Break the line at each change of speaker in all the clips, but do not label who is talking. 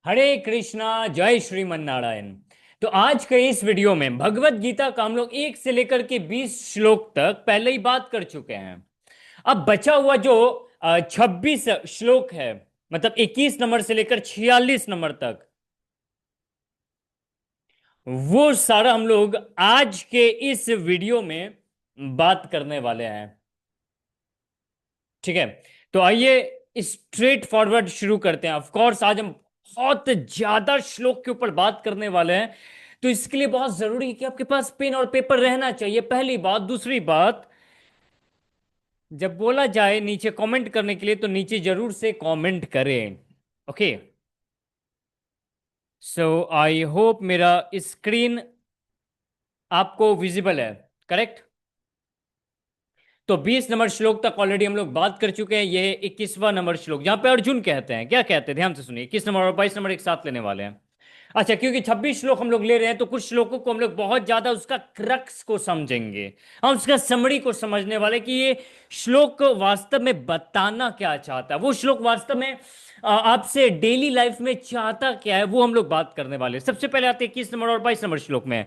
हरे कृष्णा, जय श्रीमन नारायण। तो आज के इस वीडियो में भगवत गीता का हम लोग 1 से लेकर के 20 श्लोक तक पहले ही बात कर चुके हैं। अब बचा हुआ जो 26 श्लोक है, मतलब 21 नंबर से लेकर 46 नंबर तक, वो सारा हम लोग आज के इस वीडियो में बात करने वाले हैं। ठीक है, तो आइए स्ट्रेट फॉरवर्ड शुरू करते हैं। ऑफ कोर्स आज हम बहुत ज्यादा श्लोक के ऊपर बात करने वाले हैं, तो इसके लिए बहुत जरूरी है कि आपके पास पेन और पेपर रहना चाहिए, पहली बात। दूसरी बात, जब बोला जाए नीचे कमेंट करने के लिए, तो नीचे जरूर से कमेंट करें। ओके, सो आई होप मेरा स्क्रीन आपको विजिबल है, करेक्ट? तो 20 नंबर श्लोक तक ऑलरेडी हम लोग बात कर चुके हैं। ये 21वां नंबर श्लोक, जहां पे अर्जुन कहते हैं, क्या कहते हैं, ध्यान से सुनिए। 21 नंबर और 22 नंबर एक साथ लेने वाले हैं। अच्छा, क्योंकि 26 श्लोक हम लोग ले रहे हैं, तो कुछ श्लोकों को हम लोग बहुत ज्यादा उसका क्रक्स को समझेंगे। हम उसका समरी को समझने वाले कि ये श्लोक वास्तव में बताना क्या चाहता है, वो श्लोक वास्तव में आपसे डेली लाइफ में चाहता क्या है, वो हम लोग बात करने वाले हैं। सबसे पहले आते हैं 21 नंबर और 22 नंबर श्लोक में।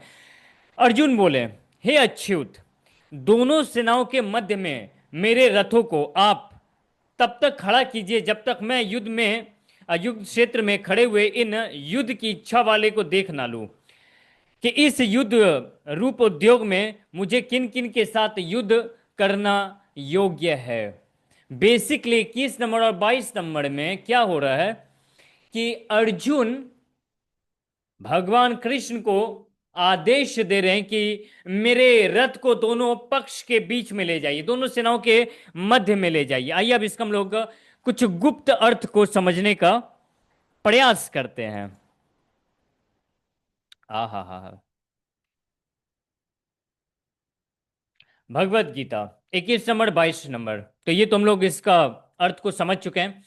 अर्जुन बोले, हे अच्युत, दोनों सेनाओं के मध्य में मेरे रथों को आप तब तक खड़ा कीजिए जब तक मैं युद्ध क्षेत्र में खड़े हुए इन युद्ध की इच्छा वाले को देख ना लूं कि इस युद्ध रूप उद्योग में मुझे किन किन के साथ युद्ध करना योग्य है। बेसिकली 21 नंबर और 22 नंबर में क्या हो रहा है कि अर्जुन भगवान कृष्ण को आदेश दे रहे हैं कि मेरे रथ को दोनों पक्ष के बीच में ले जाइए, दोनों सेनाओं के मध्य में ले जाइए। आइए अब इसका हम लोग कुछ गुप्त अर्थ को समझने का प्रयास करते हैं। आ हा हा हा। भगवत गीता 21 नंबर 22 नंबर, तो ये तो हम लोग इसका अर्थ को समझ चुके हैं।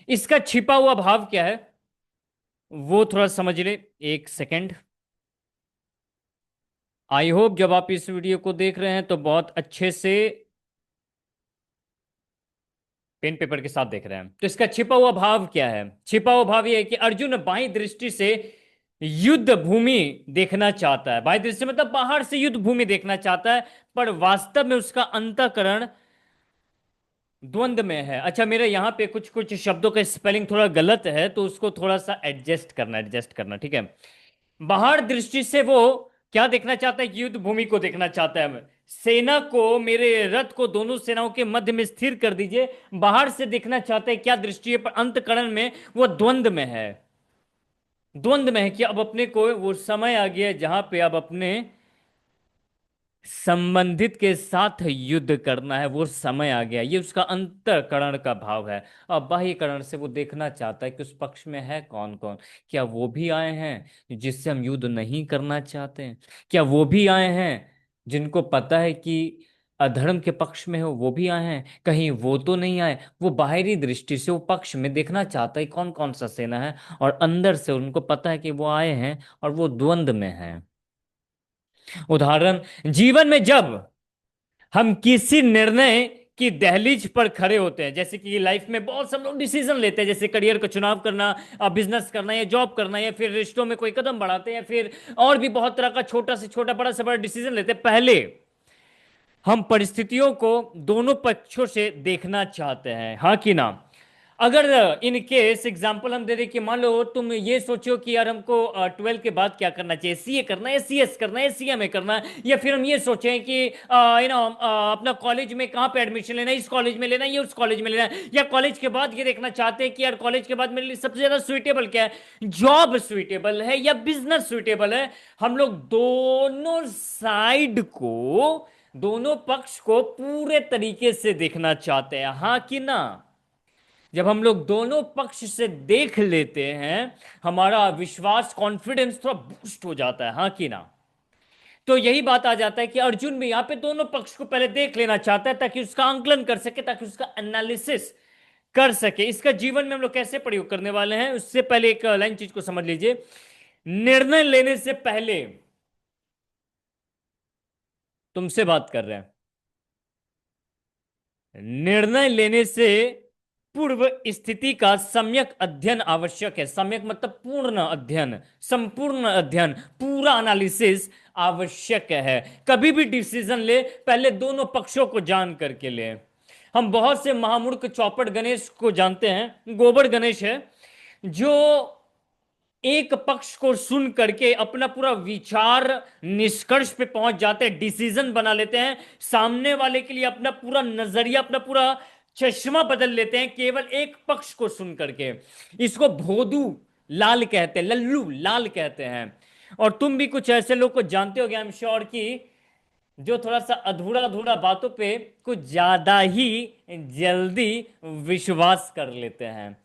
इसका छिपा हुआ भाव क्या है वो थोड़ा समझ ले, एक सेकंड। आई होप जब आप इस वीडियो को देख रहे हैं तो बहुत अच्छे से पेन पेपर के साथ देख रहे हैं। तो इसका छिपा हुआ भाव क्या है? छिपा हुआ भाव यह है कि अर्जुन बाईं दृष्टि से युद्ध भूमि देखना चाहता है। बाईं दृष्टि मतलब बाहर से युद्ध भूमि देखना चाहता है, पर वास्तव में उसका अंतःकरण द्वंद में है। अच्छा, मेरे यहाँ पे कुछ कुछ शब्दों का स्पेलिंग थोड़ा गलत है, तो उसको थोड़ा सा एडजस्ट करना, ठीक है। बाहर दृष्टि से वो क्या देखना चाहता है? युद्ध भूमि को देखना चाहता है। सेना को, मेरे रथ को दोनों सेनाओं के मध्य में स्थिर कर दीजिए। बाहर से देखना चाहता है, क्या दृष्टि है, पर अंतकरण में वो द्वंद में है। द्वंद में है कि अब अपने को वो समय आ गया है जहां पे अब अपने संबंधित के साथ युद्ध करना है। वो समय आ गया, ये उसका अंतःकरण का भाव है। अब बाह्यकरण से वो देखना चाहता है कि उस पक्ष में है कौन कौन। क्या वो भी आए हैं जिससे हम युद्ध नहीं करना चाहते हैं? क्या वो भी आए हैं जिनको पता है कि अधर्म के पक्ष में हो, वो भी आए हैं? कहीं वो तो नहीं आए? वो बाहरी दृष्टि से वो पक्ष में देखना चाहता है कौन कौन सा सेना है, और अंदर से उनको पता है कि वो आए हैं और वो द्वंद में है। उदाहरण, जीवन में जब हम किसी निर्णय की दहलीज पर खड़े होते हैं, जैसे कि लाइफ में बहुत सब लोग डिसीजन लेते हैं, जैसे करियर का चुनाव करना, बिजनेस करना, या जॉब करना, या फिर रिश्तों में कोई कदम बढ़ाते हैं, या फिर और भी बहुत तरह का छोटा से छोटा, बड़ा से बड़ा डिसीजन लेते हैं। पहले हम परिस्थितियों को दोनों पक्षों से देखना चाहते हैं, हाँ कि ना? अगर इन केस एग्जांपल हम दे दें कि मान लो तुम ये सोचो कि यार हमको 12 के बाद क्या करना चाहिए, सीए करना है, सीएस करना है, सीएमए करना है, या फिर हम ये सोचें कि अपना कॉलेज में कहाँ पे एडमिशन लेना है, इस कॉलेज में लेना है या उस कॉलेज में लेना है, या कॉलेज के बाद ये देखना चाहते हैं कि यार कॉलेज के बाद मेरे लिए सबसे ज्यादा सुइटेबल क्या है, जॉब सुइटेबल है या बिजनेस सुइटेबल है। हम लोग दोनों साइड को, दोनों पक्ष को पूरे तरीके से देखना चाहते हैं, हाँ कि ना? जब हम लोग दोनों पक्ष से देख लेते हैं, हमारा विश्वास, कॉन्फिडेंस थोड़ा बूस्ट हो जाता है, हाँ कि ना? तो यही बात आ जाता है कि अर्जुन भी यहां पे दोनों पक्ष को पहले देख लेना चाहता है, ताकि उसका आंकलन कर सके, ताकि उसका एनालिसिस कर सके। इसका जीवन में हम लोग कैसे प्रयोग करने वाले हैं, उससे पहले एक लाइन चीज को समझ लीजिए। निर्णय लेने से पहले, तुमसे बात कर रहे हैं, निर्णय लेने से पूर्व स्थिति का सम्यक अध्ययन आवश्यक है। सम्यक मतलब पूर्ण अध्ययन, संपूर्ण अध्ययन, पूरा एनालिसिस आवश्यक है। कभी भी डिसीजन ले, पहले दोनों पक्षों को जान करके ले। हम बहुत से महामूर्ख चौपड़ गणेश को जानते हैं, गोबर गणेश है, जो एक पक्ष को सुन करके अपना पूरा विचार निष्कर्ष पे पहुंच जाते हैं, डिसीजन बना लेते हैं, सामने वाले के लिए अपना पूरा नजरिया, अपना पूरा चश्मा बदल लेते हैं केवल एक पक्ष को सुन करके। इसको भोदू लाल कहते हैं, लल्लू लाल कहते हैं। और तुम भी कुछ ऐसे लोग को जानते हो, आई एम श्योर, कि जो थोड़ा सा अधूरा अधूरा बातों पे कुछ ज्यादा ही जल्दी विश्वास कर लेते हैं।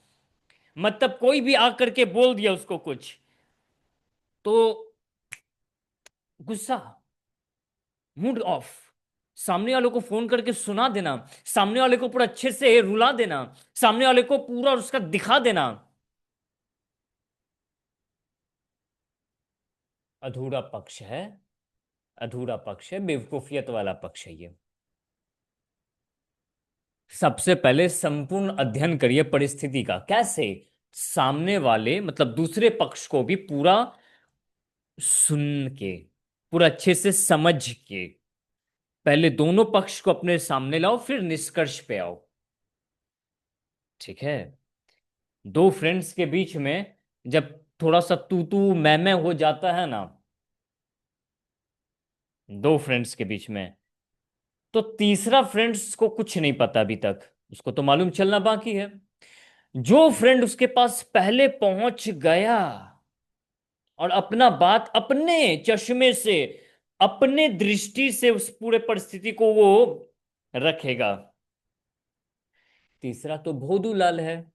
मतलब कोई भी आकर के बोल दिया उसको कुछ, तो गुस्सा, मूड ऑफ, सामने वाले को फोन करके सुना देना, सामने वाले को पूरा अच्छे से रुला देना, सामने वाले को पूरा उसका दिखा देना। अधूरा पक्ष है, अधूरा पक्ष है, बेवकूफियत वाला पक्ष है ये। सबसे पहले संपूर्ण अध्ययन करिए परिस्थिति का। कैसे? सामने वाले मतलब दूसरे पक्ष को भी पूरा सुन के, पूरा अच्छे से समझ के, पहले दोनों पक्ष को अपने सामने लाओ, फिर निष्कर्ष पे आओ। ठीक है? दो फ्रेंड्स के बीच में जब थोड़ा सा तू तू मैं हो जाता है ना, दो फ्रेंड्स के बीच में, तो तीसरा फ्रेंड्स को कुछ नहीं पता अभी तक, उसको तो मालूम चलना बाकी है। जो फ्रेंड उसके पास पहले पहुंच गया और अपना बात अपने चश्मे से, अपने दृष्टि से उस पूरे परिस्थिति को वो रखेगा, तीसरा तो भोदू लाल है,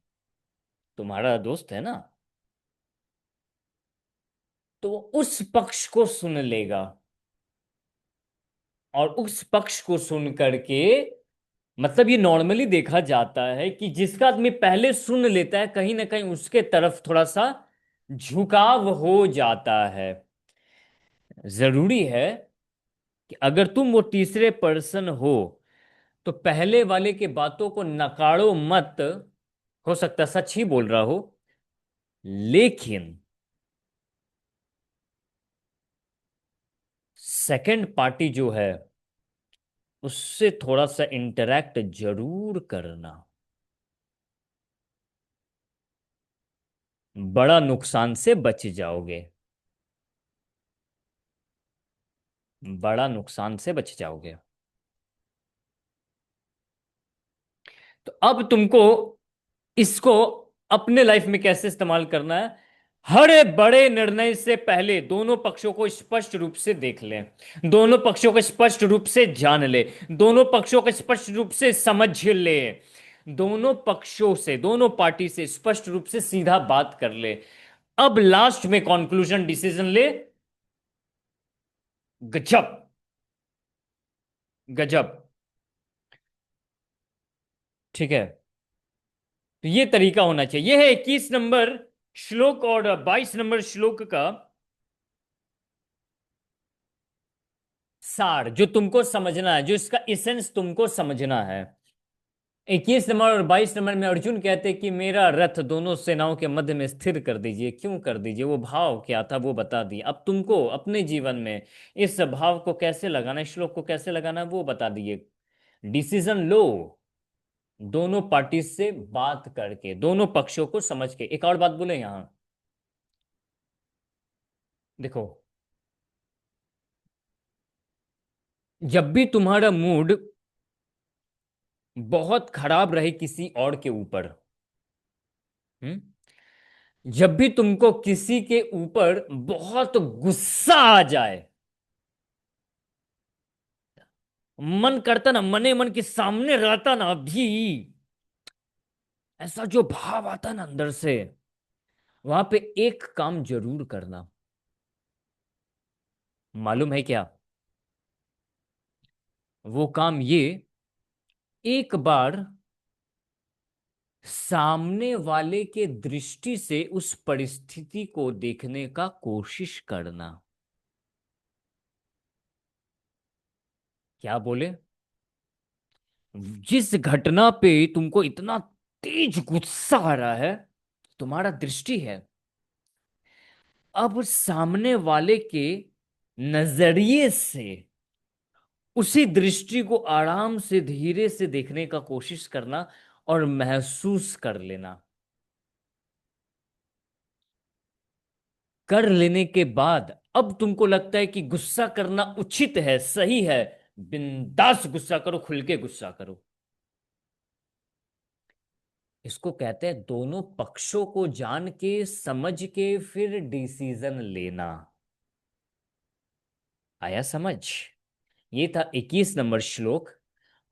तुम्हारा दोस्त है ना, तो वो उस पक्ष को सुन लेगा। और उस पक्ष को सुन करके, मतलब ये नॉर्मली देखा जाता है कि जिसका आदमी पहले सुन लेता है, कहीं ना कहीं उसके तरफ थोड़ा सा झुकाव हो जाता है। जरूरी है कि अगर तुम वो तीसरे पर्सन हो, तो पहले वाले के बातों को नकारो मत। हो सकता है सच ही बोल रहा हो, लेकिन सेकंड पार्टी जो है, उससे थोड़ा सा इंटरेक्ट जरूर करना। बड़ा नुकसान से बच जाओगे, बड़ा नुकसान से बच जाओगे। तो अब तुमको इसको अपने लाइफ में कैसे इस्तेमाल करना है? हर बड़े निर्णय से पहले दोनों पक्षों को स्पष्ट रूप से देख ले, दोनों पक्षों को स्पष्ट रूप से जान ले, दोनों पक्षों को स्पष्ट रूप से समझ ले, दोनों पक्षों से, दोनों पार्टी से स्पष्ट रूप से सीधा बात कर ले। अब लास्ट में कंक्लूजन डिसीजन ले। गजब, गजब। ठीक है? तो ये तरीका होना चाहिए। यह है 21 नंबर श्लोक और 22 नंबर श्लोक का सार, जो तुमको समझना है, जो इसका इसेंस तुमको समझना है। 21 नंबर और 22 नंबर में अर्जुन कहते हैं कि मेरा रथ दोनों सेनाओं के मध्य में स्थिर कर दीजिए। क्यों कर दीजिए? वो भाव क्या था वो बता दिए। अब तुमको अपने जीवन में इस भाव को कैसे लगाना है, श्लोक को कैसे लगाना है, वो बता दिए। डिसीजन लो, दोनों पार्टी से बात करके, दोनों पक्षों को समझ के। एक और बात बोले यहां, देखो, जब भी तुम्हारा मूड बहुत खराब रहे किसी और के ऊपर, हम्म, जब भी तुमको किसी के ऊपर बहुत गुस्सा आ जाए, मन करता ना, मने मन के सामने रहता ना अभी, ऐसा जो भाव आता ना अंदर से, वहां पे एक काम जरूर करना। मालूम है क्या? वो काम ये, एक बार सामने वाले के दृष्टि से उस परिस्थिति को देखने का कोशिश करना। क्या बोले? जिस घटना पे तुमको इतना तेज गुस्सा आ रहा है, तुम्हारा दृष्टि है, अब सामने वाले के नजरिए से उसी दृष्टि को आराम से धीरे से देखने का कोशिश करना और महसूस कर लेना। कर लेने के बाद अब तुमको लगता है कि गुस्सा करना उचित है, सही है, बिंदास गुस्सा करो, खुल के गुस्सा करो। इसको कहते हैं दोनों पक्षों को जान के समझ के फिर डिसीजन लेना। आया समझ? ये था 21 नंबर श्लोक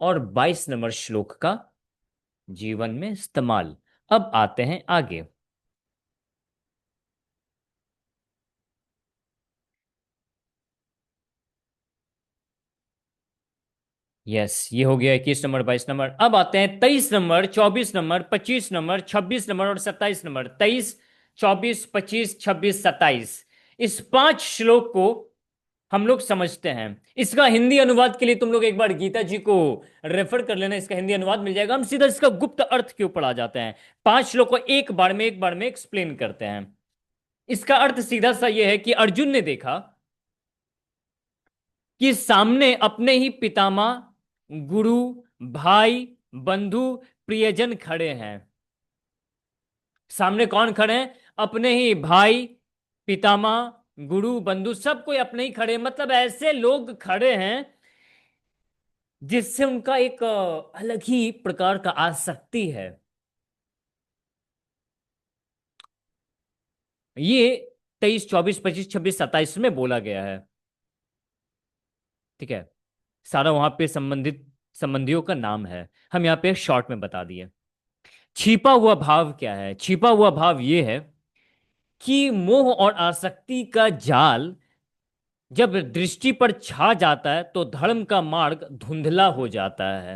और 22 नंबर श्लोक का जीवन में इस्तेमाल। अब आते हैं आगे। यस, ये हो गया 21 नंबर, 22 नंबर। अब आते हैं 23 नंबर, 24 नंबर, 25 नंबर, 26 नंबर और 27 नंबर। 23, 24, 25, 26, 27, इस 5 श्लोक को हम लोग समझते हैं। इसका हिंदी अनुवाद के लिए तुम लोग एक बार गीता जी को रेफर कर लेना, इसका हिंदी अनुवाद मिल जाएगा। हम सीधा इसका गुप्त अर्थ के ऊपर आ जाते हैं। 5 श्लोक को एक बार में एक्सप्लेन करते हैं। इसका अर्थ सीधा सा यह है कि अर्जुन ने देखा कि सामने अपने ही पितामह, गुरु, भाई, बंधु, प्रियजन खड़े हैं। सामने कौन खड़े हैं? अपने ही भाई, पितामह, गुरु, बंधु, सब कोई अपने ही खड़े हैं। मतलब ऐसे लोग खड़े हैं जिससे उनका एक अलग ही प्रकार का आसक्ति है। ये 23, 24, 25, 26, 27 में बोला गया है। ठीक है, सारा वहां पे संबंधित संबंधियों का नाम है, हम यहाँ पे शॉर्ट में बता दिए। छिपा हुआ भाव क्या है? छिपा हुआ भाव ये है कि मोह और आसक्ति का जाल जब दृष्टि पर छा जाता है तो धर्म का मार्ग धुंधला हो जाता है।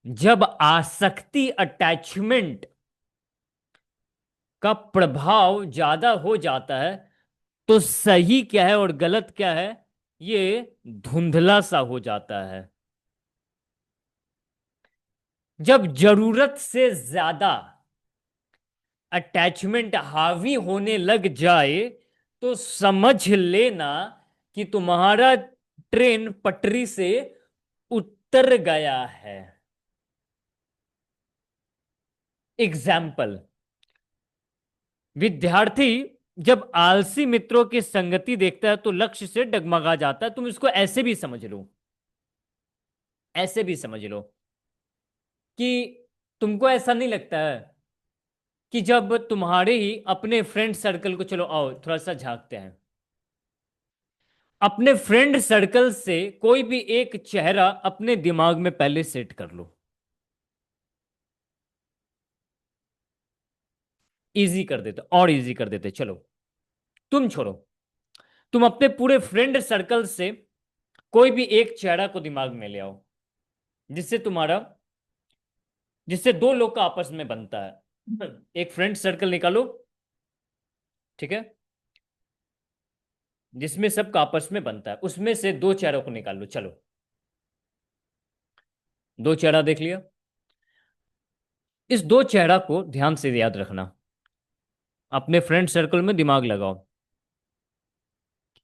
जब आसक्ति, अटैचमेंट का प्रभाव ज्यादा हो जाता है तो सही क्या है और गलत क्या है ये धुंधला सा हो जाता है। जब जरूरत से ज्यादा अटैचमेंट हावी होने लग जाए तो समझ लेना कि तुम्हारा ट्रेन पटरी से उतर गया है। एग्जाम्पल, विद्यार्थी जब आलसी मित्रों की संगति देखता है तो लक्ष्य से डगमगा जाता है। तुम इसको ऐसे भी समझ लो, ऐसे भी समझ लो कि तुमको ऐसा नहीं लगता है कि जब तुम्हारे ही अपने फ्रेंड सर्कल को, चलो आओ थोड़ा सा झांकते हैं, अपने फ्रेंड सर्कल से कोई भी एक चेहरा अपने दिमाग में पहले सेट कर लो। इजी कर देते, और इजी कर देते, चलो तुम छोड़ो, तुम अपने पूरे फ्रेंड सर्कल से कोई भी एक चेहरा को दिमाग में ले आओ जिससे तुम्हारा, जिससे दो लोग का आपस में बनता है। एक फ्रेंड सर्कल निकालो, ठीक है, जिसमें सबका आपस में बनता है, उसमें से दो चेहरों को निकाल लो। चलो, दो चेहरा देख लिया। इस दो चेहरा को ध्यान से याद रखना, अपने फ्रेंड सर्कल में दिमाग लगाओ,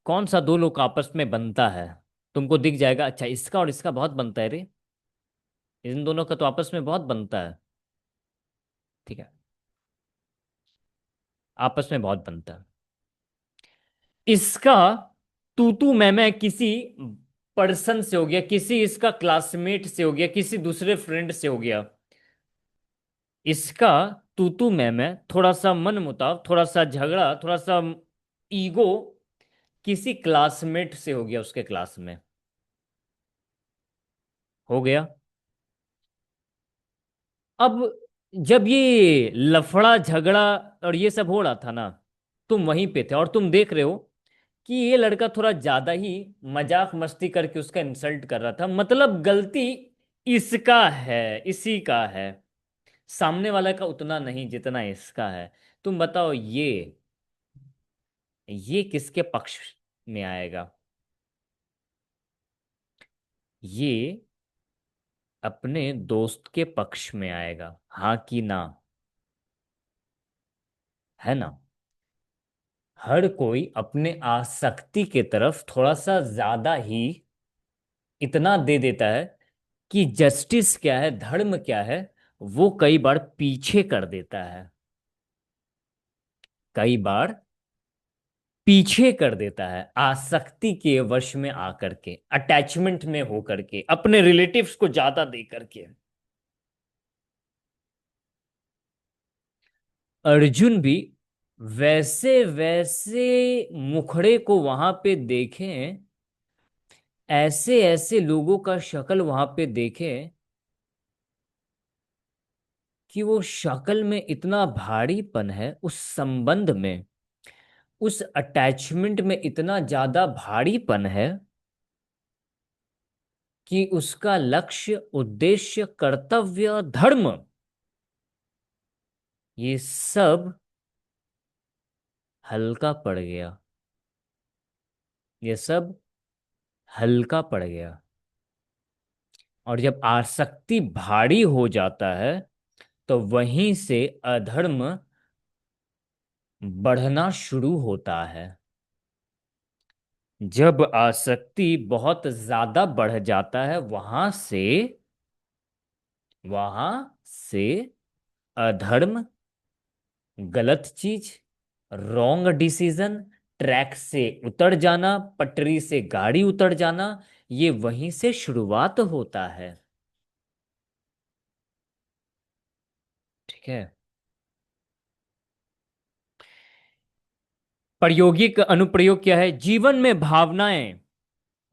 कौन सा दो लोग आपस में बनता है। तुमको दिख जाएगा, अच्छा इसका और इसका बहुत बनता है रे, इन दोनों का तो आपस में बहुत बनता है। ठीक है, आपस में बहुत बनता है। इसका तू मैं किसी पर्सन से हो गया, किसी इसका क्लासमेट से हो गया, किसी दूसरे फ्रेंड से हो गया। इसका तू मैं थोड़ा सा मन मुटाव, थोड़ा सा झगड़ा, थोड़ा सा ईगो किसी क्लासमेट से हो गया, उसके क्लास में हो गया। अब जब ये लफड़ा झगड़ा और ये सब हो रहा था ना, तुम वहीं पे थे और तुम देख रहे हो कि ये लड़का थोड़ा ज्यादा ही मजाक मस्ती करके उसका इंसल्ट कर रहा था। मतलब गलती इसका है, इसी का है, सामने वाला का उतना नहीं जितना इसका है। तुम बताओ ये किसके पक्ष में आएगा? ये अपने दोस्त के पक्ष में आएगा, हाँ कि ना? है ना? हर कोई अपने आसक्ति के तरफ थोड़ा सा ज्यादा ही इतना दे देता है कि जस्टिस क्या है, धर्म क्या है, वो कई बार पीछे कर देता है। कई बार पीछे कर देता है आसक्ति के वश में आकर के, अटैचमेंट में होकर के, अपने रिलेटिव्स को ज्यादा दे करके। अर्जुन भी वैसे वैसे मुखड़े को वहां पे देखें, ऐसे ऐसे लोगों का शक्ल वहां पे देखें कि वो शक्ल में इतना भारीपन है, उस संबंध में, उस अटैचमेंट में इतना ज्यादा भारीपन है कि उसका लक्ष्य, उद्देश्य, कर्तव्य, धर्म, ये सब हल्का पड़ गया। ये सब हल्का पड़ गया। और जब आसक्ति भारी हो जाता है तो वहीं से अधर्म बढ़ना शुरू होता है। जब आसक्ति बहुत ज्यादा बढ़ जाता है, वहां से अधर्म, गलत चीज, रॉन्ग डिसीजन, ट्रैक से उतर जाना, पटरी से गाड़ी उतर जाना, ये वहीं से शुरुआत होता है। ठीक है। प्रायोगिक अनुप्रयोग क्या है? जीवन में भावनाएं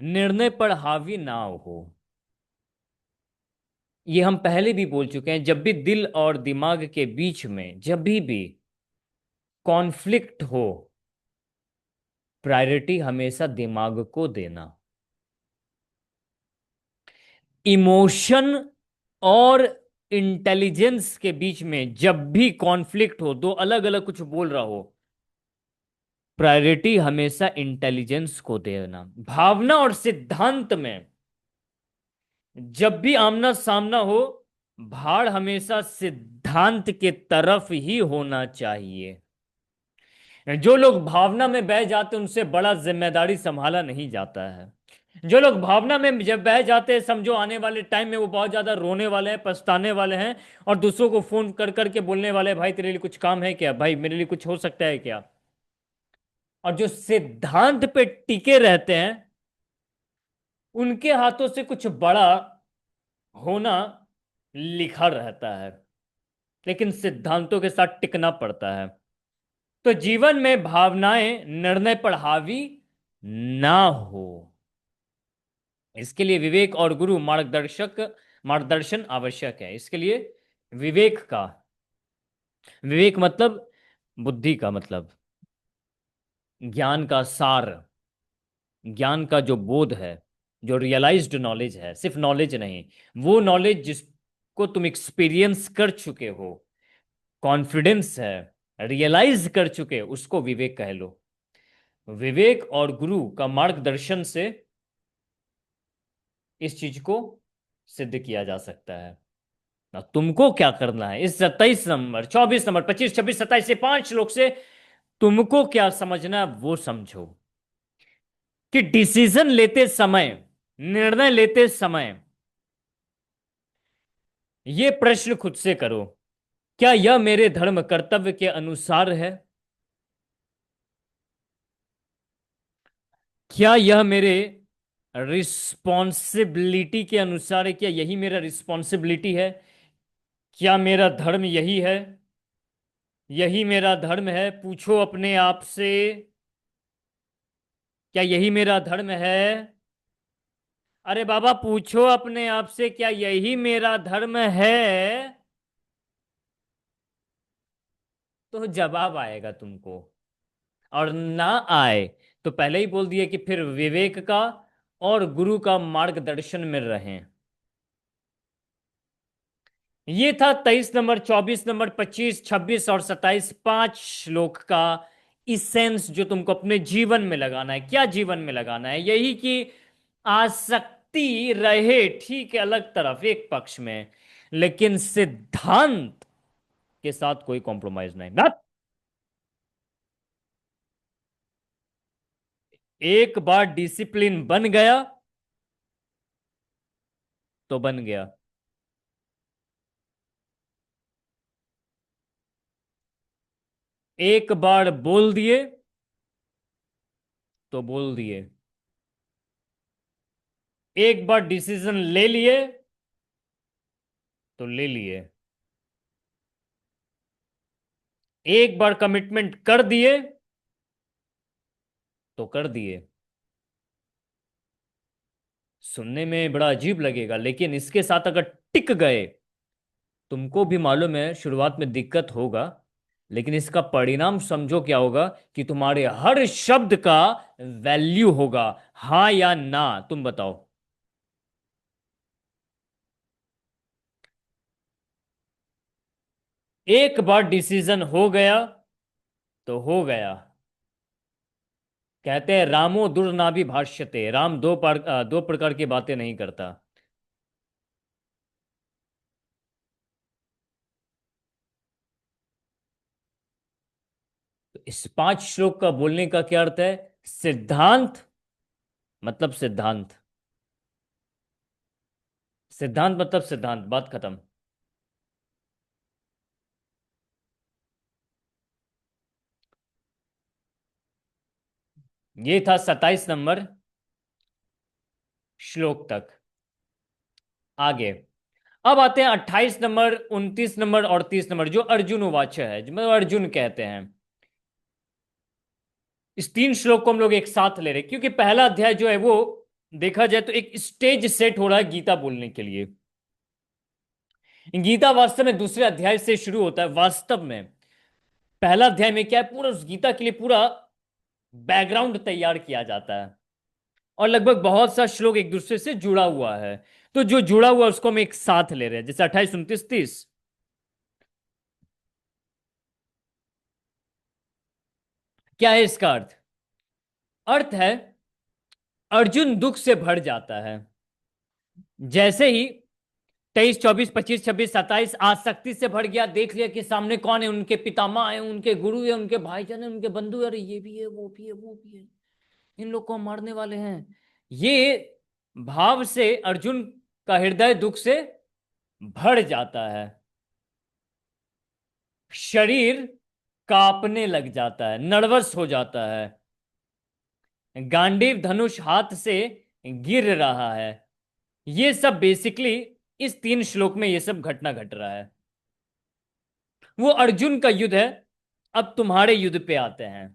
निर्णय पर हावी ना हो। ये हम पहले भी बोल चुके हैं, जब भी दिल और दिमाग के बीच में जब भी कॉन्फ्लिक्ट हो, प्रायोरिटी हमेशा दिमाग को देना। इमोशन और इंटेलिजेंस के बीच में जब भी कॉन्फ्लिक्ट हो, दो अलग अलग कुछ बोल रहा हो, प्रायोरिटी हमेशा इंटेलिजेंस को देना। भावना और सिद्धांत में जब भी आमना सामना हो, भाड़ हमेशा सिद्धांत के तरफ ही होना चाहिए। जो लोग भावना में बह जाते हैं उनसे बड़ा जिम्मेदारी संभाला नहीं जाता है। जो लोग भावना में जब बह जाते हैं, समझो आने वाले टाइम में वो बहुत ज्यादा रोने वाले हैं, पछताने वाले हैं, और दूसरों को फोन कर करके बोलने वाले हैं, भाई तेरे लिए कुछ काम है क्या, भाई मेरे लिए कुछ हो सकता है क्या। और जो सिद्धांत पे टिके रहते हैं, उनके हाथों से कुछ बड़ा होना लिखा रहता है, लेकिन सिद्धांतों के साथ टिकना पड़ता है। तो जीवन में भावनाएं निर्णय पर हावी ना हो, इसके लिए विवेक और गुरु मार्गदर्शन आवश्यक है। इसके लिए विवेक का, विवेक मतलब बुद्धि का मतलब, ज्ञान का सार, ज्ञान का जो बोध है, जो रियलाइज्ड नॉलेज है, सिर्फ नॉलेज नहीं, वो नॉलेज जिसको तुम एक्सपीरियंस कर चुके हो, कॉन्फिडेंस है, रियलाइज कर चुके हो, उसको विवेक कह लो। विवेक और गुरु का मार्गदर्शन से इस चीज को सिद्ध किया जा सकता है। ना तुमको क्या करना है, इस 27 नंबर, 24 नंबर, 25, 26, 27 से 5 श्लोक से तुमको क्या समझना है वो समझो। कि डिसीजन लेते समय, निर्णय लेते समय, ये प्रश्न खुद से करो, क्या यह मेरे धर्म कर्तव्य के अनुसार है? क्या यह मेरे रिस्पॉन्सिबिलिटी के अनुसार है? क्या यही मेरा रिस्पॉन्सिबिलिटी है? क्या मेरा धर्म यही है? यही मेरा धर्म है? पूछो अपने आप से, क्या यही मेरा धर्म है? अरे बाबा पूछो अपने आप से, क्या यही मेरा धर्म है? तो जवाब आएगा तुमको। और ना आए तो पहले ही बोल दिया कि फिर विवेक का और गुरु का मार्गदर्शन में रहें। ये था 23 नंबर, 24 नंबर, 25, 26 और 27, 5 श्लोक का इसेंस, जो तुमको अपने जीवन में लगाना है। क्या जीवन में लगाना है? यही कि आसक्ति आसक्ति रहे, ठीक है, अलग तरफ एक पक्ष में, लेकिन सिद्धांत के साथ कोई कॉम्प्रोमाइज नहीं ना। एक बार डिसिप्लिन बन गया तो बन गया। एक बार बोल दिए तो बोल दिए। एक बार डिसीजन ले लिए तो ले लिए। एक बार कमिटमेंट कर दिए तो कर दिए। सुनने में बड़ा अजीब लगेगा, लेकिन इसके साथ अगर टिक गए, तुमको भी मालूम है शुरुआत में दिक्कत होगा, लेकिन इसका परिणाम समझो क्या होगा, कि तुम्हारे हर शब्द का वैल्यू होगा। हाँ या ना, तुम बताओ। एक बार डिसीजन हो गया तो हो गया। कहते हैं रामो दुर्नाभि भाष्यते, राम दो प्रकार की बातें नहीं करता। तो इस 5 श्लोक का बोलने का क्या अर्थ है? सिद्धांत मतलब सिद्धांत। सिद्धांत मतलब सिद्धांत, बात खत्म। ये था 27 नंबर श्लोक तक। आगे अब आते हैं 28 नंबर, 29 नंबर और 30 नंबर, जो अर्जुन उवाच है, जो मतलब अर्जुन कहते हैं। इस 3 श्लोक को हम लोग एक साथ ले रहे हैं, क्योंकि पहला अध्याय जो है वो देखा जाए तो एक स्टेज सेट हो रहा है गीता बोलने के लिए। गीता वास्तव में दूसरे अध्याय से शुरू होता है। वास्तव में पहला अध्याय में क्या है, पूरा उस गीता के लिए पूरा बैकग्राउंड तैयार किया जाता है, और लगभग बहुत सा श्लोक एक दूसरे से जुड़ा हुआ है। तो जो जुड़ा हुआ है उसको हम एक साथ ले रहे हैं, जैसे 28, 29, 30। क्या है इसका अर्थ? अर्थ है अर्जुन दुख से भर जाता है जैसे ही 23, 24, 25, 26, 27 आसक्ति से भर गया। देख लिया कि सामने कौन है, उनके पितामह है, उनके गुरु है, उनके भाईजान है, उनके बंधु है, अरे ये भी है, वो भी है, वो भी है, इन लोग को हम मारने वाले हैं। ये भाव से अर्जुन का हृदय दुख से भर जाता है। शरीर कांपने लग जाता है, नर्वस हो जाता है। गांडीव धनुष हाथ से गिर रहा है। ये सब बेसिकली इस 3 श्लोक में ये सब घटना घट रहा है। वो अर्जुन का युद्ध है। अब तुम्हारे युद्ध पे आते हैं।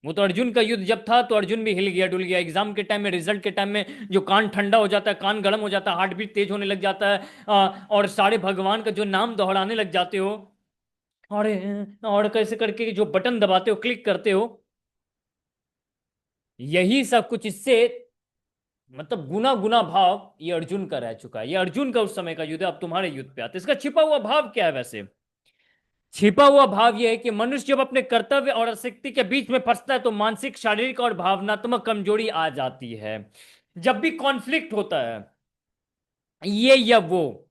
वो तो अर्जुन का युद्ध जब था तो अर्जुन भी हिल गया, डुल गया। एग्जाम के टाइम में, रिजल्ट के टाइम में जो कान ठंडा हो जाता है, कान गर्म हो जाता है, हार्ट बीट तेज होने लग जाता है, और सारे भगवान का जो नाम दोहराने लग जाते हो, और कैसे करके जो बटन दबाते हो, क्लिक करते हो, यही सब कुछ इससे मतलब गुना गुना भाव ये अर्जुन का रह चुका है। ये अर्जुन का उस समय का युद्ध है। अब तुम्हारे युद्ध पे आते हैं। इसका छिपा हुआ भाव क्या है वैसे? छिपा हुआ भाव यह है कि मनुष्य जब अपने कर्तव्य और आसक्ति के बीच में फंसता है तो मानसिक, शारीरिक और भावनात्मक कमजोरी आ जाती है। जब भी कॉन्फ्लिक्ट होता है, ये या वो,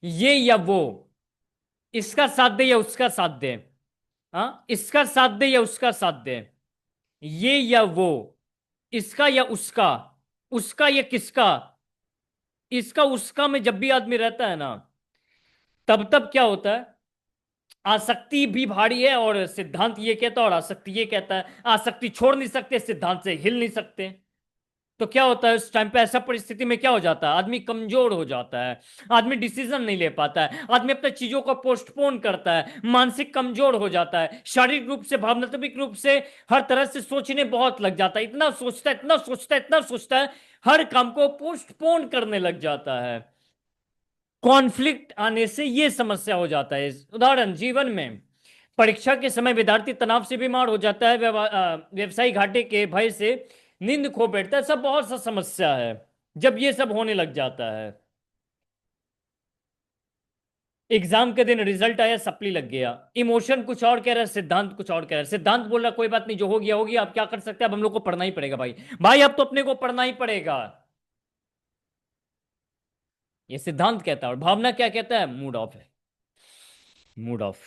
ये या वो, इसका साथ दे या उसका साथ दे, हाँ, इसका साथ दे या उसका साथ दे, ये या वो, इसका या उसका, उसका या किसका, इसका उसका में जब भी आदमी रहता है ना, तब तब क्या होता है, आसक्ति भी भारी है, और सिद्धांत ये कहता है और आसक्ति ये कहता है। आसक्ति छोड़ नहीं सकते, सिद्धांत से हिल नहीं सकते। तो क्या होता है उस टाइम पे, ऐसा परिस्थिति में क्या हो जाता है, आदमी कमजोर हो जाता है, आदमी डिसीजन नहीं ले पाता है, आदमी अपने चीजों को पोस्टपोन करता है, मानसिक कमजोर हो जाता है, शारीरिक रूप से, भावनात्मक रूप से, हर तरह से सोचने बहुत लग जाता है, इतना सोचता है, इतना सोचता है, इतना सोचता है, हर काम को पोस्टपोन करने लग जाता है। कॉन्फ्लिक्ट आने से यह समस्या हो जाता है। उदाहरण, जीवन में परीक्षा के समय विद्यार्थी तनाव से बीमार हो जाता है, व्यवसायी घाटे के भय से नींद खो बैठता है, सब बहुत सा समस्या है जब ये सब होने लग जाता है। एग्जाम के दिन रिजल्ट आया, सप्ली लग गया, इमोशन कुछ और कह रहा है, सिद्धांत कुछ और कह रहा है। सिद्धांत बोल रहा कोई बात नहीं, जो हो गया हो गया, अब क्या कर सकते हैं, अब हम लोग को पढ़ना ही पड़ेगा भाई। भाई अब तो अपने को पढ़ना ही पड़ेगा। ये सिद्धांत कहता है। और भावना क्या कहता है? मूड ऑफ है, मूड ऑफ।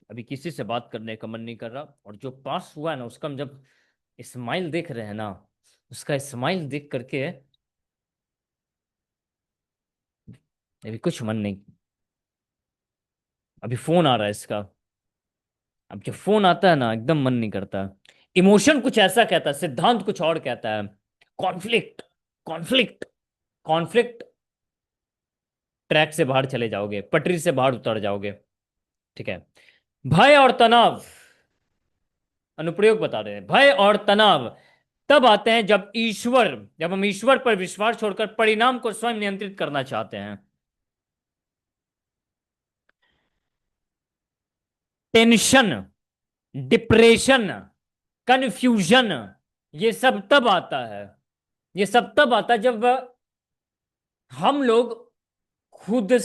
अभी किसी से बात करने का मन नहीं कर रहा। और जो पास हुआ है ना, उसका हम जब स्माइल देख रहे हैं ना, उसका स्माइल देख करके अभी कुछ मन नहीं। अभी फोन आ रहा है इसका। अब जब फोन आता है ना, एकदम मन नहीं करता। इमोशन कुछ ऐसा कहता है, सिद्धांत कुछ और कहता है। Conflict, conflict, conflict. ट्रैक से बाहर चले जाओगे, पटरी से बाहर उतर जाओगे। ठीक है। भय और तनाव, अनुप्रयोग बता रहे हैं। भय और तनाव तब आते हैं जब हम ईश्वर पर विश्वास छोड़कर परिणाम को स्वयं नियंत्रित करना चाहते हैं। टेंशन, डिप्रेशन, कन्फ्यूजन, ये सब तब आता है, ये सब तब आता है जब हम लोग खुद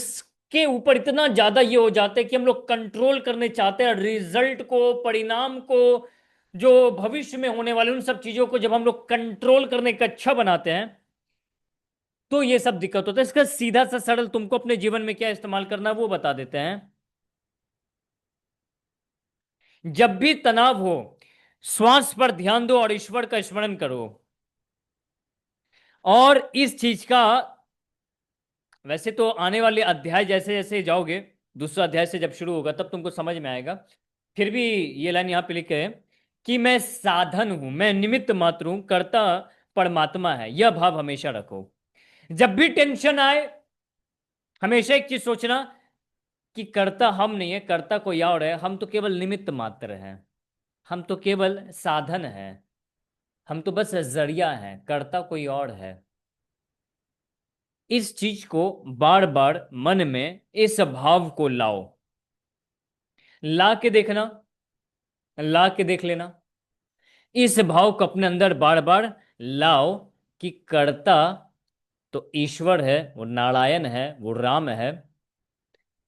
के ऊपर इतना ज्यादा ये हो जाते हैं कि हम लोग कंट्रोल करने चाहते हैं रिजल्ट को, परिणाम को, जो भविष्य में होने वाले उन सब चीजों को जब हम लोग कंट्रोल करने का इच्छा बनाते हैं, तो ये सब दिक्कत होता है। इसका सीधा सा सरल तुमको अपने जीवन में क्या इस्तेमाल करना है वो बता देते हैं। जब भी तनाव हो, श्वास पर ध्यान दो और ईश्वर का स्मरण करो। और इस चीज का, वैसे तो आने वाले अध्याय जैसे जैसे जाओगे, दूसरा अध्याय से जब शुरू होगा तब तुमको समझ में आएगा। फिर भी ये लाइन यहां पे लिखे है कि मैं साधन हूं, मैं निमित्त मात्र हूं, कर्ता परमात्मा है, यह भाव हमेशा रखो। जब भी टेंशन आए, हमेशा एक चीज सोचना कि कर्ता हम नहीं है, कर्ता कोई और है, हम तो केवल निमित्त मात्र हैं, हम तो केवल साधन हैं, हम तो बस जरिया हैं, कर्ता कोई और है। इस चीज को बार बार मन में इस भाव को लाओ, ला के देखना, ला के देख लेना। इस भाव को अपने अंदर बार बार लाओ कि कर्ता तो ईश्वर है, वो नारायण है, वो राम है,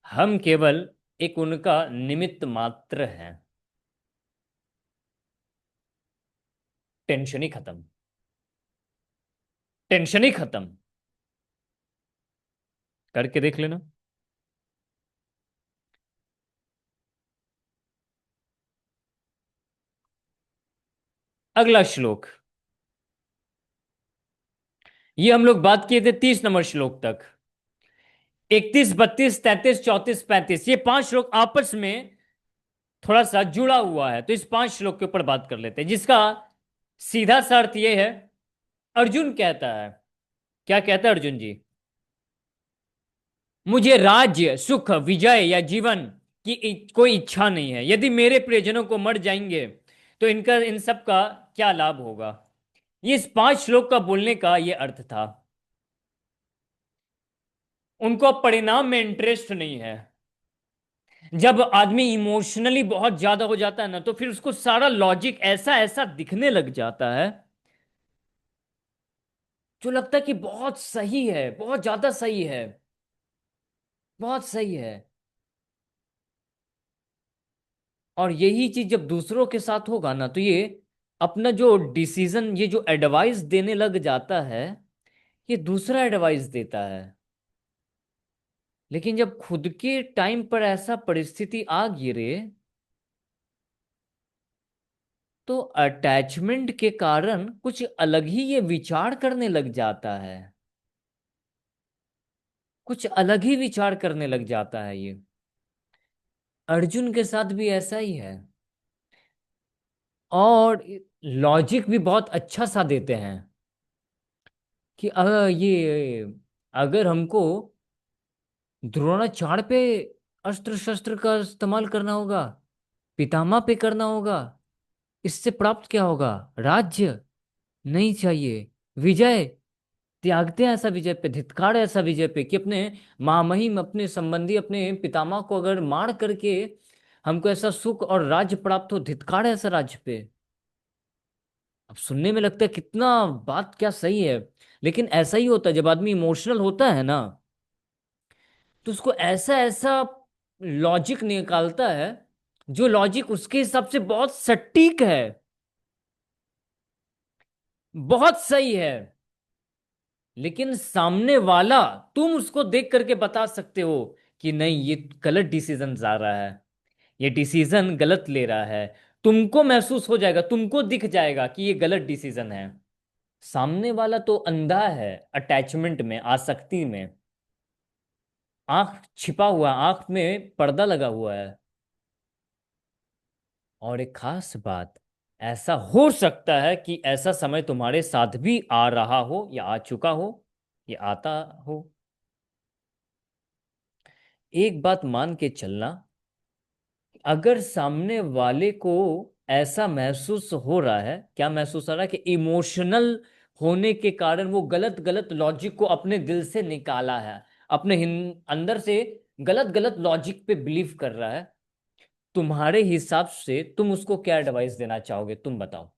हम केवल एक उनका निमित्त मात्र हैं। टेंशन ही खत्म, टेंशन ही खत्म। करके देख लेना। अगला श्लोक, ये हम लोग बात किए थे 30 नंबर श्लोक तक। 31, 32, 33, 34, 35, ये 5 श्लोक आपस में थोड़ा सा जुड़ा हुआ है, तो इस 5 श्लोक के ऊपर बात कर लेते हैं, जिसका सीधा सा अर्थ ये है। अर्जुन कहता है, क्या कहता है अर्जुन जी? मुझे राज्य, सुख, विजय या जीवन की कोई इच्छा नहीं है। यदि मेरे प्रियजनों को मर जाएंगे तो इनका, इन सब का क्या लाभ होगा? ये इस 5 श्लोक का बोलने का ये अर्थ था। उनको अब परिणाम में इंटरेस्ट नहीं है। जब आदमी इमोशनली बहुत ज्यादा हो जाता है ना, तो फिर उसको सारा लॉजिक ऐसा ऐसा दिखने लग जाता है जो लगता है कि बहुत सही है, बहुत ज्यादा सही है, बहुत सही है। और यही चीज जब दूसरों के साथ होगा ना, तो ये अपना जो डिसीजन, ये जो एडवाइस देने लग जाता है, ये दूसरा एडवाइस देता है। लेकिन जब खुद के टाइम पर ऐसा परिस्थिति आ गिरे, तो अटैचमेंट के कारण कुछ अलग ही ये विचार करने लग जाता है, कुछ अलग ही विचार करने लग जाता है ये। अर्जुन के साथ भी ऐसा ही है। और लॉजिक भी बहुत अच्छा सा देते हैं कि ये अगर हमको द्रोणाचार्य पे अस्त्र शस्त्र का इस्तेमाल करना होगा, पितामह पे करना होगा, इससे प्राप्त क्या होगा? राज्य नहीं चाहिए, विजय त्यागते हैं, ऐसा विजय पे धिक्कार है, ऐसा विजय पे कि अपने मामहिम, अपने संबंधी, अपने पितामह को अगर मार करके हमको ऐसा सुख और राज्य प्राप्त हो, धिक्कार है ऐसा राज्य पे। अब सुनने में लगता है कितना बात क्या सही है, लेकिन ऐसा ही होता है जब आदमी इमोशनल होता है ना, तो उसको ऐसा ऐसा लॉजिक निकालता है, जो लॉजिक उसके हिसाब से बहुत सटीक है, बहुत सही है। लेकिन सामने वाला, तुम उसको देख करके बता सकते हो कि नहीं, ये गलत डिसीजन जा रहा है, ये डिसीजन गलत ले रहा है। तुमको महसूस हो जाएगा, तुमको दिख जाएगा कि ये गलत डिसीजन है। सामने वाला तो अंधा है अटैचमेंट में, आसक्ति में। आंख छिपा हुआ, आंख में पर्दा लगा हुआ है। और एक खास बात, ऐसा हो सकता है कि ऐसा समय तुम्हारे साथ भी आ रहा हो, या आ चुका हो, या आता हो। एक बात मान के चलना, अगर सामने वाले को ऐसा महसूस हो रहा है, क्या महसूस हो रहा है, कि इमोशनल होने के कारण वो गलत गलत लॉजिक को अपने दिल से निकाला है, अपने अंदर से गलत गलत लॉजिक पे बिलीव कर रहा है, तुम्हारे हिसाब से तुम उसको क्या एडवाइस देना चाहोगे, तुम बताओ।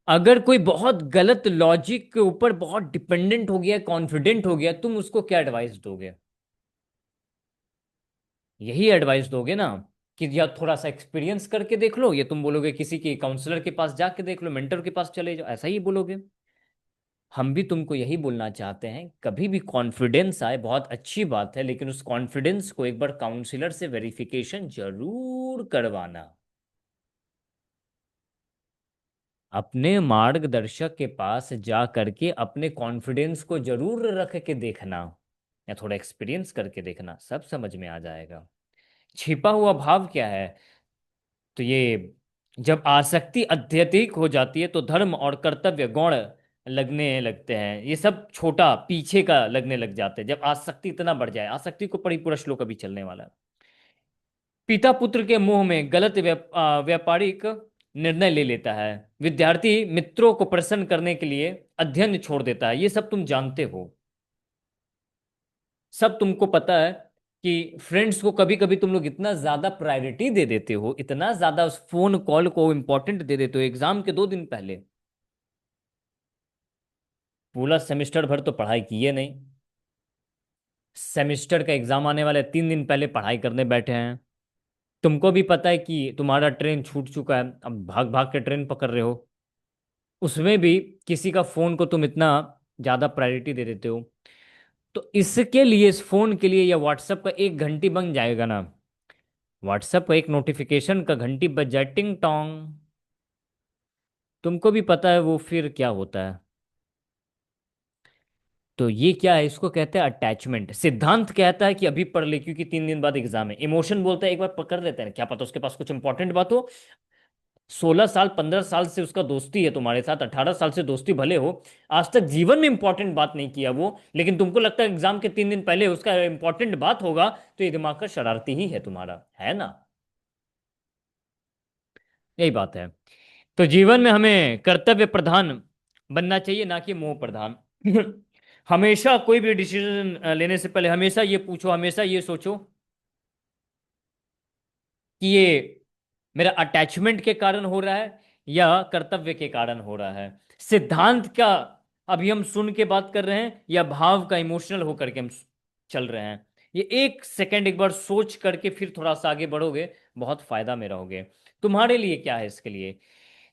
अगर कोई बहुत गलत लॉजिक के ऊपर बहुत डिपेंडेंट हो गया, कॉन्फिडेंट हो गया, तुम उसको क्या एडवाइस दोगे? यही एडवाइस दोगे ना, कि या थोड़ा सा एक्सपीरियंस करके देख लो, या तुम बोलोगे किसी के काउंसलर के पास जाके देख लो, मेंटर के पास चले जाओ, ऐसा ही बोलोगे। हम भी तुमको यही बोलना चाहते हैं, कभी भी कॉन्फिडेंस आए बहुत अच्छी बात है, लेकिन उस कॉन्फिडेंस को एक बार काउंसलर से वेरिफिकेशन जरूर करवाना। अपने मार्गदर्शक के पास जा करके अपने कॉन्फिडेंस को जरूर रख के देखना, या थोड़ा एक्सपीरियंस करके देखना, सब समझ में आ जाएगा। छिपा हुआ भाव क्या है? तो ये, जब आसक्ति अत्यधिक हो जाती है तो धर्म और कर्तव्य गौण लगने लगते हैं, ये सब छोटा पीछे का लगने लग जाते हैं, जब आसक्ति इतना बढ़ जाए। आसक्ति को पढ़ी, पूरा श्लोक अभी चलने वाला है। पिता पुत्र के मुंह में गलत व्यापारिक निर्णय ले लेता है। विद्यार्थी मित्रों को प्रसन्न करने के लिए अध्ययन छोड़ देता है। ये सब तुम जानते हो, सब तुमको पता है कि फ्रेंड्स को कभी कभी तुम लोग इतना ज्यादा प्रायोरिटी दे देते हो, इतना ज्यादा उस फोन कॉल को इंपॉर्टेंट दे देते हो एग्जाम के 2 दिन पहले। पूरा सेमेस्टर भर तो पढ़ाई किए नहीं, सेमेस्टर का एग्जाम आने वाले 3 दिन पहले पढ़ाई करने बैठे हैं। तुमको भी पता है कि तुम्हारा ट्रेन छूट चुका है, अब भाग भाग के ट्रेन पकड़ रहे हो। उसमें भी किसी का फोन को तुम इतना ज्यादा प्रायोरिटी दे देते हो। तो इसके लिए, इस फोन के लिए, या व्हाट्सएप का एक घंटी बन जाएगा ना, व्हाट्सएप का एक नोटिफिकेशन का घंटी बज जाए टिंग टोंग, तुमको भी पता है वो फिर क्या होता है। तो ये क्या है, इसको कहते हैं अटैचमेंट। सिद्धांत कहता है कि अभी पढ़ ले क्योंकि 3 दिन बाद एग्जाम है। इमोशन बोलता है एक बार पकड़ लेते हैं, क्या पता उसके पास कुछ इंपॉर्टेंट बात हो। 16 साल 15 साल से उसका दोस्ती है तुम्हारे साथ, 18 साल से दोस्ती भले हो, आज तक जीवन में इंपॉर्टेंट बात नहीं किया वो, लेकिन तुमको लगता है एग्जाम के 3 दिन पहले उसका इंपॉर्टेंट बात होगा, तो ये दिमाग का शरारती ही है तुम्हारा, है ना? यही बात है। तो जीवन में हमें कर्तव्य प्रधान बनना चाहिए, ना कि मोह प्रधान। हमेशा कोई भी डिसीजन लेने से पहले हमेशा ये पूछो, हमेशा ये सोचो कि ये मेरा अटैचमेंट के कारण हो रहा है, या कर्तव्य के कारण हो रहा है। सिद्धांत का अभी हम सुन के बात कर रहे हैं, या भाव का, इमोशनल होकर के हम चल रहे हैं। ये एक सेकंड एक बार सोच करके फिर थोड़ा सा आगे बढ़ोगे, बहुत फायदा में रहोगे। तुम्हारे लिए क्या है, इसके लिए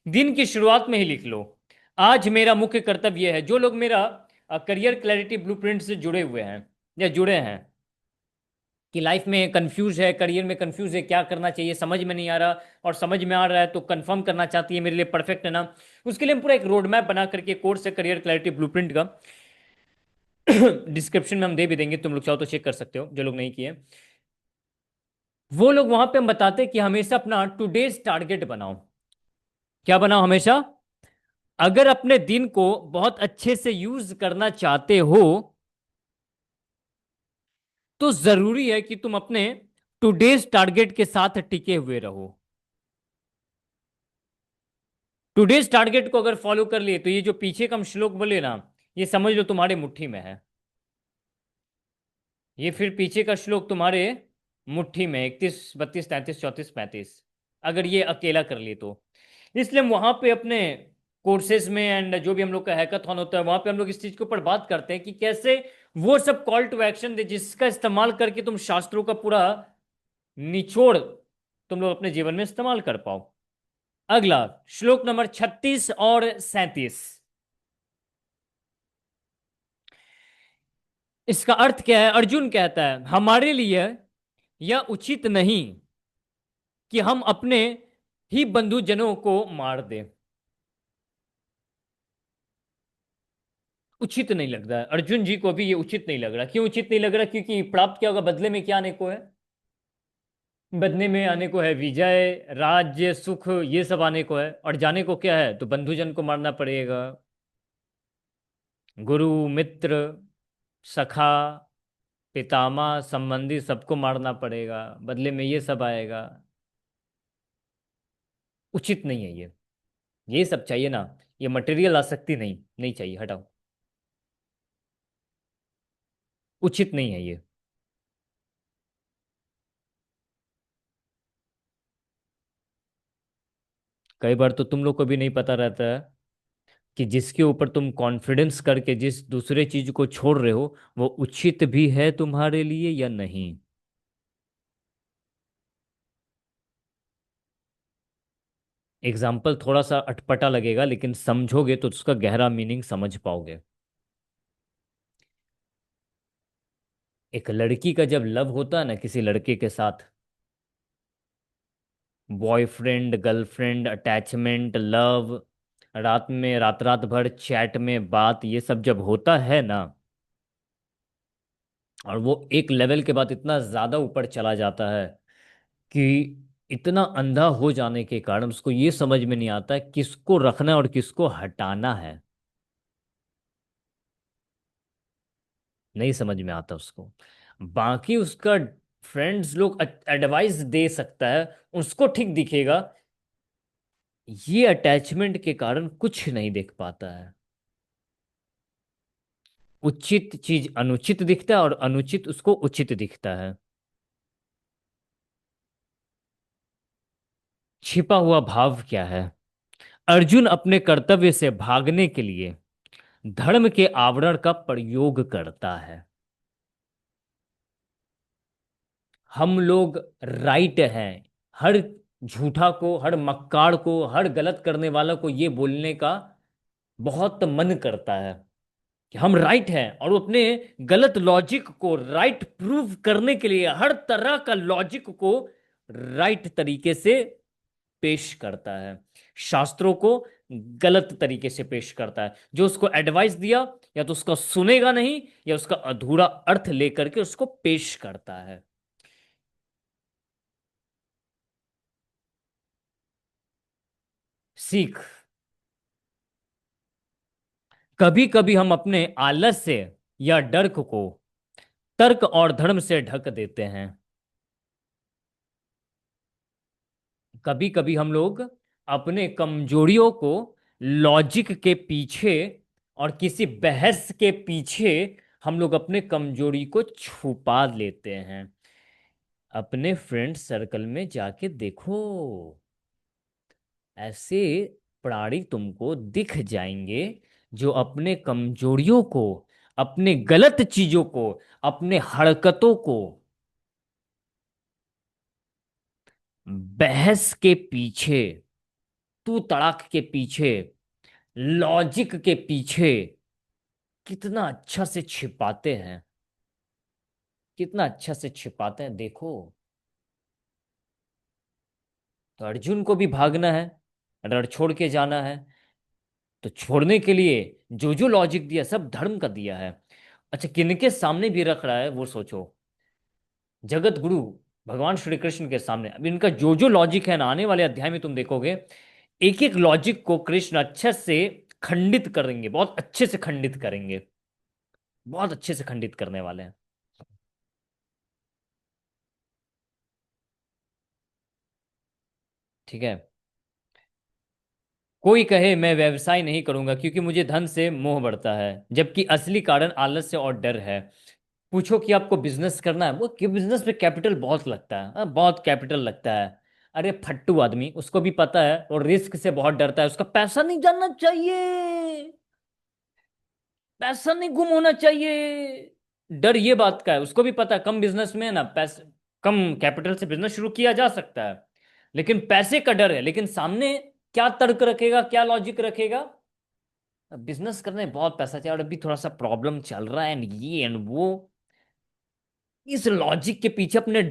दिन की शुरुआत में ही लिख लो, आज मेरा मुख्य कर्तव्य यह है। जो लोग मेरा करियर क्लैरिटी ब्लूप्रिंट से जुड़े हुए हैं, या जुड़े हैं, कि लाइफ में कंफ्यूज है, करियर में कंफ्यूज है, क्या करना चाहिए समझ में नहीं आ रहा, और समझ में आ रहा है तो कंफर्म करना चाहती है मेरे लिए परफेक्ट है ना, उसके लिए हम पूरा एक रोड मैप बना करके कोर्स है करियर क्लैरिटी ब्लूप्रिंट का। डिस्क्रिप्शन में हम दे भी देंगे, तुम लोग चाहो तो चेक कर सकते हो, जो लोग नहीं किए। वो लोग वहां पे हम बताते हैं कि हमेशा अपना टुडेज टारगेट बनाओ। क्या बनाओ हमेशा? अगर अपने दिन को बहुत अच्छे से यूज करना चाहते हो, तो जरूरी है कि तुम अपने टुडेज टारगेट के साथ टिके हुए रहो। टुडेज टारगेट को अगर फॉलो कर लिए, तो ये जो पीछे का हम श्लोक बोले ना, ये समझ लो तुम्हारे मुट्ठी में है। ये फिर पीछे का श्लोक तुम्हारे मुट्ठी में, 31 32 33 34 35, अगर ये अकेला कर लिए तो। इसलिए हम वहां पे अपने कोर्सेज में, एंड जो भी हम लोग का हैकाथॉन होता है, वहां पे हम लोग इस चीज के ऊपर बात करते हैं कि कैसे वो सब कॉल टू एक्शन दे, जिसका इस्तेमाल करके तुम शास्त्रों का पूरा निचोड़ तुम लोग अपने जीवन में इस्तेमाल कर पाओ। अगला श्लोक नंबर 36 और 37। इसका अर्थ क्या है? अर्जुन कहता है हमारे लिए यह उचित नहीं कि हम अपने ही बंधुजनों को मार दें। उचित नहीं लग रहा है अर्जुन जी को भी, ये उचित नहीं लग रहा। क्यों उचित नहीं लग रहा? क्योंकि प्राप्त क्या होगा बदले में? क्या आने को है? बदले में आने को है विजय, राज्य, सुख, ये सब आने को है। और जाने को क्या है? तो बंधुजन को मारना पड़ेगा। गुरु, मित्र, सखा, पितामह, संबंधी, सबको मारना पड़ेगा। बदले में ये सब आएगा। उचित नहीं है ये सब चाहिए ना। ये मटेरियल आसक्ति नहीं, नहीं चाहिए, हटाओ। उचित नहीं है ये। कई बार तो तुम लोग को भी नहीं पता रहता है कि जिसके ऊपर तुम कॉन्फिडेंस करके जिस दूसरे चीज को छोड़ रहे हो, वो उचित भी है तुम्हारे लिए या नहीं। एग्जाम्पल थोड़ा सा अटपटा लगेगा, लेकिन समझोगे तो उसका गहरा मीनिंग समझ पाओगे। एक लड़की का जब लव होता है ना किसी लड़के के साथ, बॉयफ्रेंड, गर्लफ्रेंड, अटैचमेंट, लव, रात में रात रात भर चैट में बात, ये सब जब होता है ना, और वो एक लेवल के बाद इतना ज्यादा ऊपर चला जाता है कि इतना अंधा हो जाने के कारण उसको ये समझ में नहीं आता है किसको रखना है और किसको हटाना है। नहीं समझ में आता उसको। बाकी उसका फ्रेंड्स लोग एडवाइस दे सकता है, उसको ठीक दिखेगा। ये अटैचमेंट के कारण कुछ नहीं देख पाता है। उचित चीज अनुचित दिखता है और अनुचित उसको उचित दिखता है। छिपा हुआ भाव क्या है? अर्जुन अपने कर्तव्य से भागने के लिए धर्म के आवरण का प्रयोग करता है। हम लोग राइट हैं। हर झूठा को, हर मक्कार को, हर गलत करने वाला को ये बोलने का बहुत मन करता है कि हम राइट हैं, और वो अपने गलत लॉजिक को राइट प्रूव करने के लिए हर तरह का लॉजिक को राइट तरीके से पेश करता है। शास्त्रों को गलत तरीके से पेश करता है। जो उसको एडवाइस दिया, या तो उसका सुनेगा नहीं, या उसका अधूरा अर्थ लेकर के उसको पेश करता है। सीख। कभी कभी हम अपने आलस्य या डर को तर्क और धर्म से ढक देते हैं। कभी कभी हम लोग अपने कमजोरियों को लॉजिक के पीछे और किसी बहस के पीछे हम लोग अपने कमजोरी को छुपा लेते हैं। अपने फ्रेंड सर्कल में जाके देखो, ऐसे प्राणी तुमको दिख जाएंगे जो अपने कमजोरियों को, अपने गलत चीजों को, अपने हरकतों को बहस के पीछे, तू तड़ाक के पीछे, लॉजिक के पीछे कितना अच्छा से छिपाते हैं। कितना अच्छा से छिपाते हैं देखो। तो अर्जुन को भी भागना है, रण छोड़ के जाना है। तो छोड़ने के लिए जो जो लॉजिक दिया सब धर्म का दिया है। अच्छा, किनके सामने भी रख रहा है वो सोचो। जगत गुरु भगवान श्री कृष्ण के सामने। अब इनका जो जो लॉजिक है ना, आने वाले अध्याय में तुम देखोगे, एक एक लॉजिक को कृष्ण अच्छे से खंडित करेंगे, बहुत अच्छे से खंडित करेंगे। बहुत अच्छे से खंडित करने वाले हैं। ठीक है। कोई कहे मैं व्यवसाय नहीं करूंगा क्योंकि मुझे धन से मोह बढ़ता है, जबकि असली कारण आलस्य और डर है। पूछो कि आपको बिजनेस करना है, वो कि बिजनेस में कैपिटल बहुत लगता है, बहुत कैपिटल लगता है। अरे फट्टू आदमी, उसको भी पता है और रिस्क से बहुत डरता है। उसका पैसा नहीं जाना चाहिए, पैसा नहीं गुम होना चाहिए। डर ये बात का है, उसको भी पता है कम बिजनेस में है ना, पैसे कम कैपिटल से बिजनेस शुरू किया जा सकता है, लेकिन पैसे का डर है। लेकिन सामने क्या तर्क रखेगा, क्या लॉजिक रखेगा? बिजनेस करने में बहुत पैसा चाहिए और अभी थोड़ा सा प्रॉब्लम चल रहा है एंड ये एंड वो। इस लॉजिक के पीछे अपने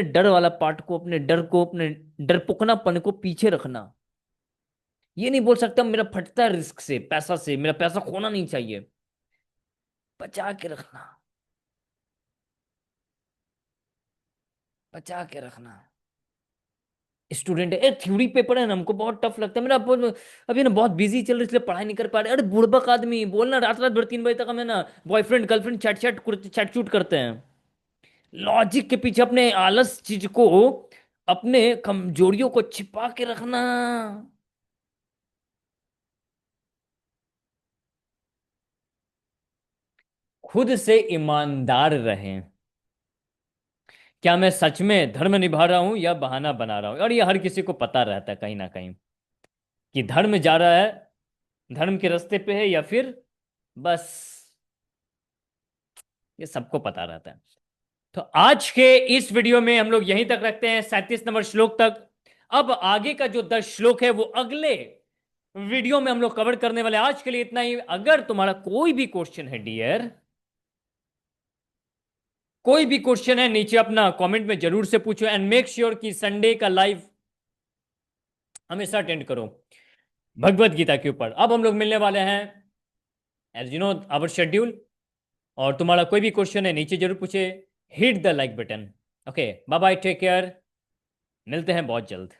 डर वाला पार्ट को, अपने डर को, अपने डरपोकनापन को पीछे रखना। ये नहीं बोल सकता मेरा फटता है रिस्क से, पैसा से, मेरा पैसा खोना नहीं चाहिए। बचा के रखना, बचा के रखना। स्टूडेंट है, थ्योरी पेपर है ना, हमको बहुत टफ लगता है। अभी ना बहुत बिजी चल रही है, इसलिए पढ़ाई नहीं कर पा रहे। अरे बुड़बक आदमी बोलना, रात रात भर 3 बजे तक हमें ना boyfriend girlfriend chat chat chat चूट करते हैं। लॉजिक के पीछे अपने आलस चीज को, अपने कमजोरियों को छिपा के रखना। खुद से ईमानदार रहें। क्या मैं सच में धर्म निभा रहा हूं या बहाना बना रहा हूं? और ये हर किसी को पता रहता है कहीं ना कहीं कि धर्म जा रहा है, धर्म के रास्ते पे है, या फिर बस, ये सबको पता रहता है। तो आज के इस वीडियो में हम लोग यहीं तक रखते हैं, 37 नंबर श्लोक तक। अब आगे का जो 10 श्लोक है वो अगले वीडियो में हम लोग कवर करने वाले हैं। आज के लिए इतना ही। अगर तुम्हारा कोई भी क्वेश्चन है डियर, कोई भी क्वेश्चन है, नीचे अपना कमेंट में जरूर से पूछो एंड मेक श्योर कि संडे का लाइव हमेशा अटेंड करो भगवत गीता के ऊपर। अब हम लोग मिलने वाले हैं as you know our schedule. और तुम्हारा कोई भी क्वेश्चन है नीचे जरूर पूछे। Hit the like button. Okay, bye bye, take care. मिलते हैं बहुत जल्द।